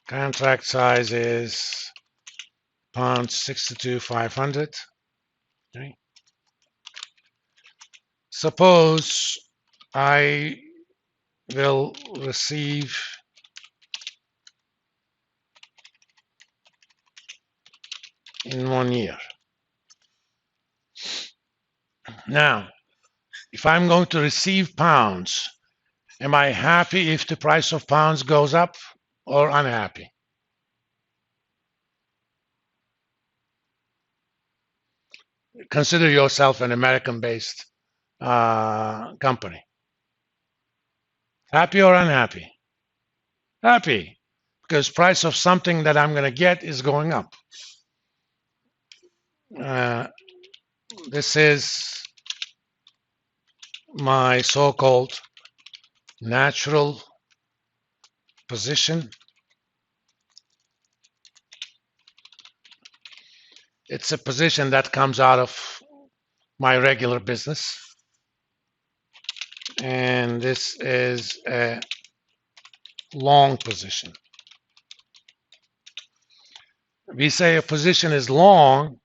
Contract size is pound 62,500. Okay. Suppose I will receive in 1 year. Now, if I'm going to receive pounds, am I happy if the price of pounds goes up or unhappy? Consider yourself an American-based company. Happy or unhappy? Happy, because price of something that I'm going to get is going up. This is my so-called natural position. It's a position that comes out of my regular business. And this is a long position. We say a position is long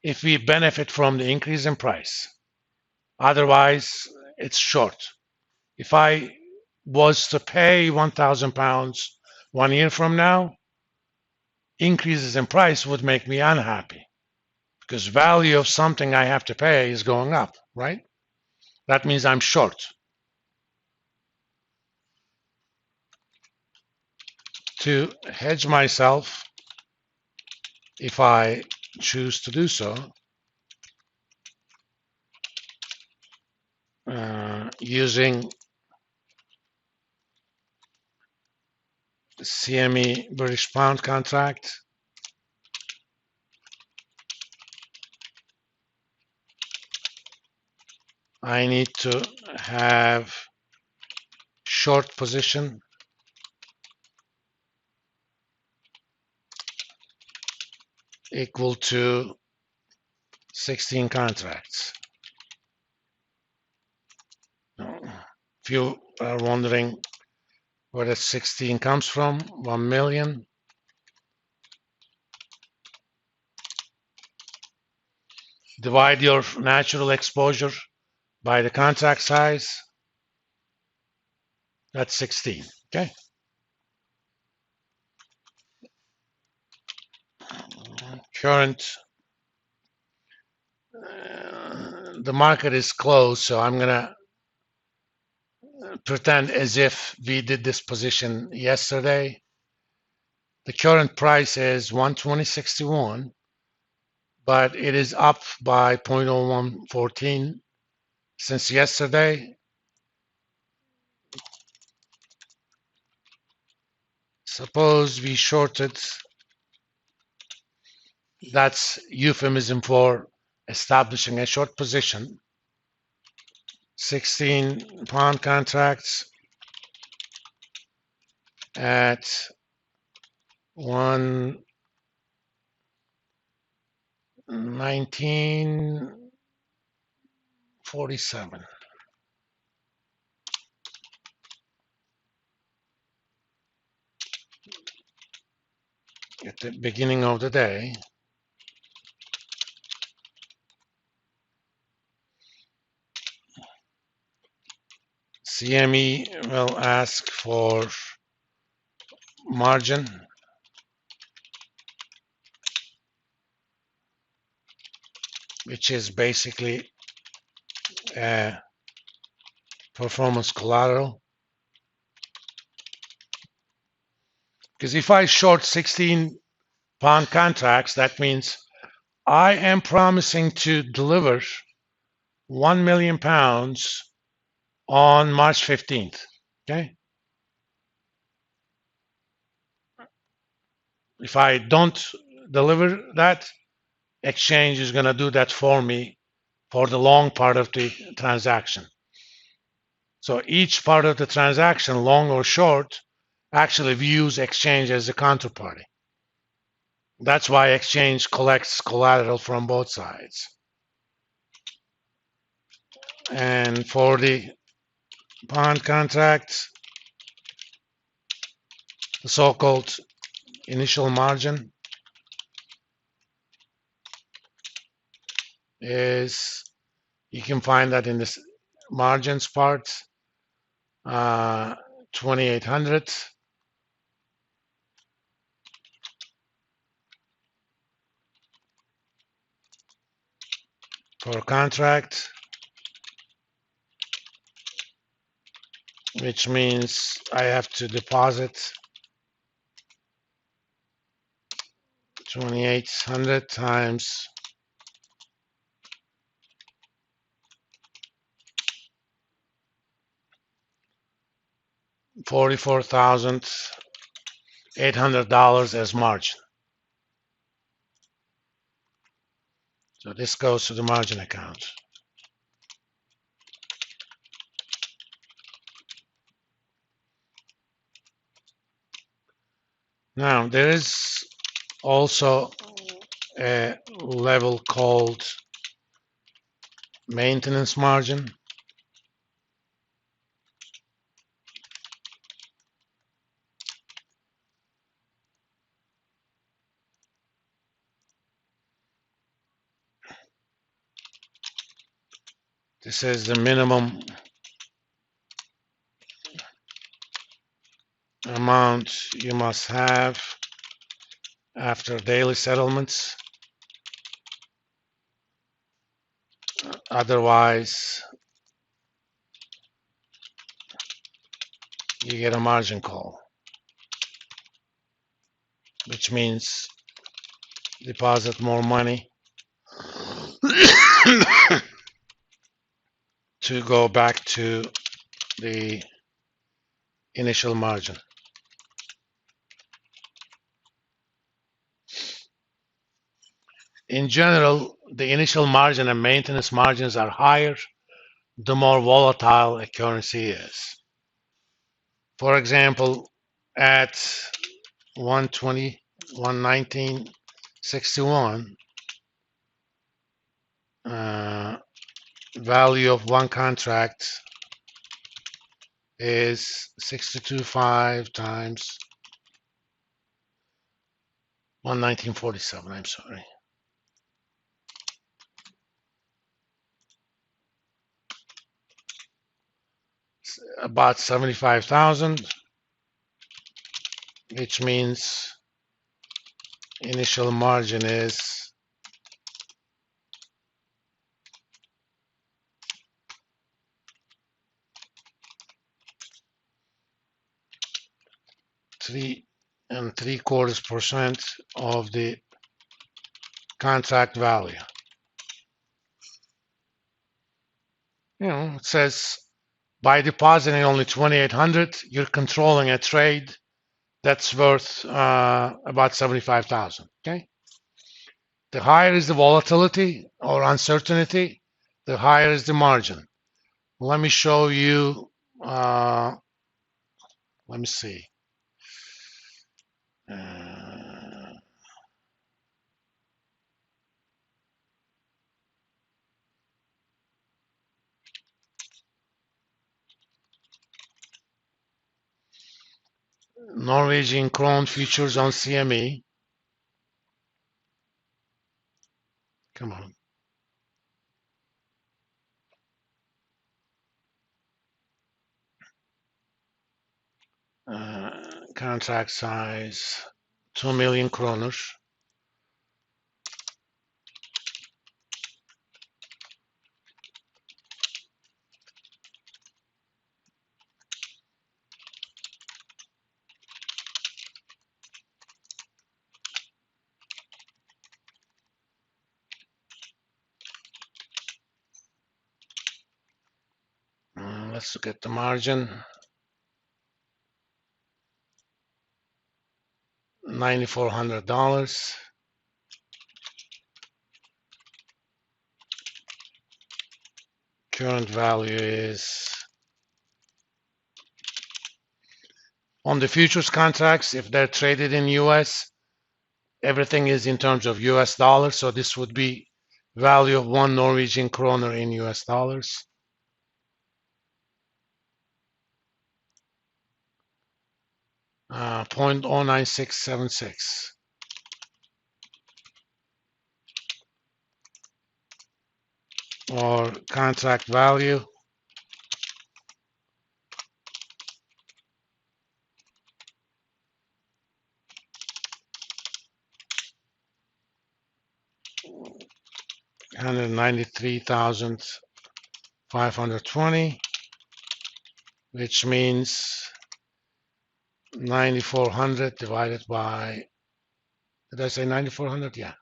if we benefit from the increase in price. Otherwise, it's short. If I was to pay 1,000 pounds 1 year from now, increases in price would make me unhappy because value of something I have to pay is going up, right? That means I'm short. To hedge myself, if I choose to do so, using CME British Pound contract, I need to have short position equal to 16 contracts. If you are wondering where the 16 comes from, 1 million. Divide your natural exposure by the contract size. That's 16, okay? Current, the market is closed, so I'm gonna pretend as if we did this position yesterday. The current price is 120.61, but it is up by 0.0114 since yesterday. Suppose we shorted, that's euphemism for establishing a short position. 16 pound contracts at 119.47. At the beginning of the day. CME will ask for margin. Which is basically a performance collateral. Because if I short 16 pound contracts, that means I am promising to deliver 1 million pounds on March 15th, okay? If I don't deliver that, exchange is going to do that for me for the long part of the transaction. So each part of the transaction, long or short, actually views exchange as a counterparty. That's why exchange collects collateral from both sides. And for the pound contract, the so-called initial margin is, you can find that in this margins part, 2,800 per contract, which means I have to deposit 2,800 times 44,800 as margin. So this goes to the margin account. Now there is also a level called maintenance margin. This is the minimum amount you must have after daily settlements. Otherwise, you get a margin call, which means deposit more money to go back to the initial margin. In general, the initial margin and maintenance margins are higher the more volatile a currency is. For example, at 120, 119.61, value of one contract is 62.5 times 119.47. I'm sorry. It's about 75,000, which means initial margin is 3.75% of the contract value. You know, it says by depositing only 2,800, you're controlling a trade that's worth about 75,000. Okay. The higher is the volatility or uncertainty, the higher is the margin. Let me show you. Let me see. Norwegian krone futures on CME. Come on. Contract size 2 million kroners. Let's look at the margin. $9,400. Current value is on the futures contracts. If they're traded in US, everything is in terms of US dollars. So this would be value of 1 Norwegian kroner in US dollars. 0.09676. Or contract value, $193,520, which means 9,400 divided by, did I say 9,400? Yeah,